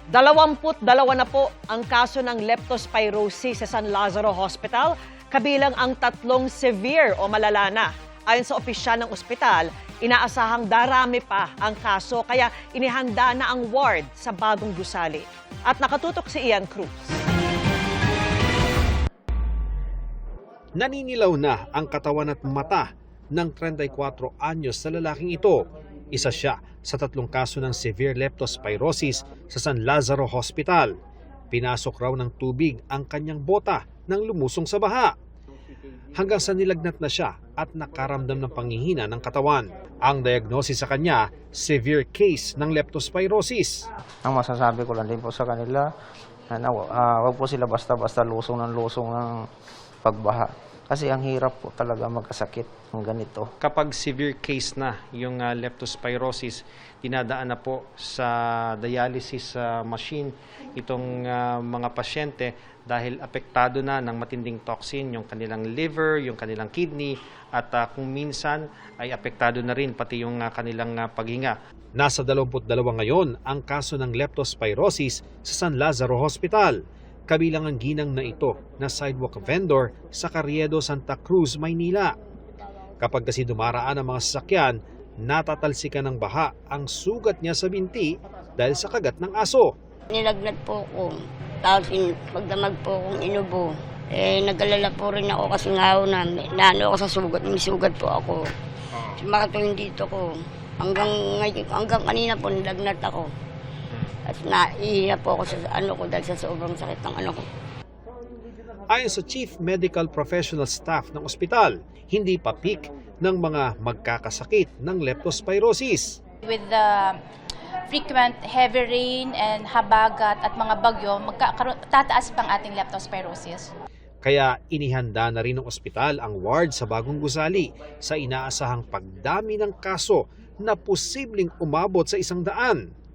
22 na po ang kaso ng leptospirosis sa San Lazaro Hospital, kabilang ang 3 severe o malala na. Ayon sa opisyal ng ospital, inaasahang darami pa ang kaso kaya inihanda na ang ward sa bagong gusali. At nakatutok si Ian Cruz. Naninilaw na ang katawan at mata ng 34 anyos na lalaking ito. Isa siya sa 3 kaso ng severe leptospirosis sa San Lazaro Hospital. Pinasok raw ng tubig ang kanyang bota nang lumusong sa baha. Hanggang sa nilagnat na siya at nakaramdam ng panghihina ng katawan. Ang diagnosis sa kanya, severe case ng leptospirosis. Ang masasabi ko lang din po sa kanila, wag po sila basta-basta lusong ng pagbaha. Kasi ang hirap po talaga magkasakit ng ganito. Kapag severe case na yung leptospirosis, dinadaan na po sa dialysis machine itong mga pasyente dahil apektado na ng matinding toxin yung kanilang liver, yung kanilang kidney at kung minsan ay apektado na rin pati yung kanilang paghinga. Nasa 22 ngayon ang kaso ng leptospirosis sa San Lazaro Hospital. Kabilang ang ginang na ito na sidewalk vendor sa Carriedo, Santa Cruz, Maynila. Kapag kasi dumaraan ang mga sasakyan, natatalsikan ng baha ang sugat niya sa binti dahil sa kagat ng aso. Nilagnat po ko, tapos magdamag po akong inubo. Nag-alala po rin ako kasi nga ako naano ako sa sugat, may sugat po ako. Makatuwing dito ko, hanggang kanina po nilagnat ako. At naiiyak po ako sa dahil sa sobrang sakit ng ko. Ayon sa Chief Medical Professional Staff ng ospital, hindi pa peak ng mga magkakasakit ng leptospirosis. With the frequent heavy rain and habagat at mga bagyo, tataas pang ating leptospirosis. Kaya inihanda na rin ng ospital ang ward sa bagong gusali sa inaasahang pagdami ng kaso na posibleng umabot sa 100.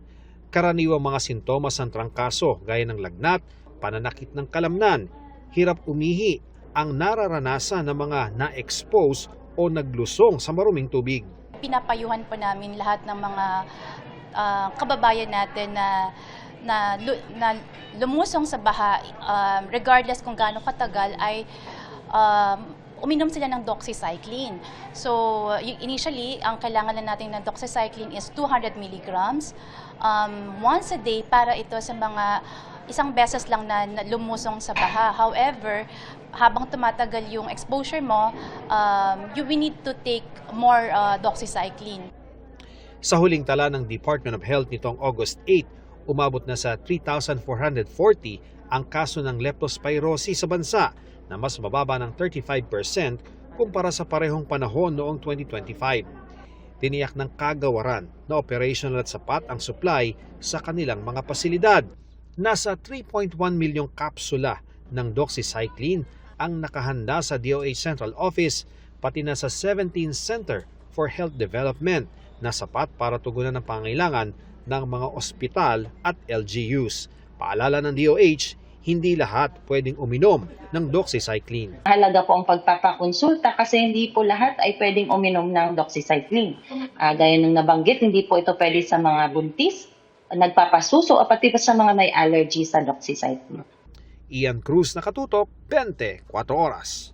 Karaniwang mga sintomas ng trangkaso gaya ng lagnat, pananakit ng kalamnan, hirap umihi ang nararanasan ng mga na-expose o naglusong sa maruming tubig. Pinapayuhan po namin lahat ng mga kababayan natin na lumusong sa baha, regardless kung gaano katagal, ay uminom sila ng doxycycline. So, initially, ang kailangan na natin ng doxycycline is 200 milligrams once a day para ito sa mga isang beses lang na lumusong sa baha. However, habang tumatagal yung exposure mo, we need to take more doxycycline. Sa huling tala ng Department of Health nitong August 8, umabot na sa 3,440 ang kaso ng leptospirosis sa bansa, na mas mababa ng 35% kumpara sa parehong panahon noong 2025. Tiniyak ng kagawaran na operational at sapat ang supply sa kanilang mga pasilidad. Nasa 3.1 milyong kapsula ng doxycycline ang nakahanda sa DOH Central Office, pati na sa 17 Center for Health Development na sapat para tugunan ang pangailangan ng mga ospital at LGUs. Paalala ng DOH, hindi lahat pwedeng uminom ng doxycycline. Halaga po ang pagpapakonsulta kasi hindi po lahat ay pwedeng uminom ng doxycycline. Gaya ng nabanggit, hindi po ito pwede sa mga buntis, nagpapasuso o pati pa sa mga may allergy sa doxycycline. Ian Cruz, nakatutok, 24 Oras.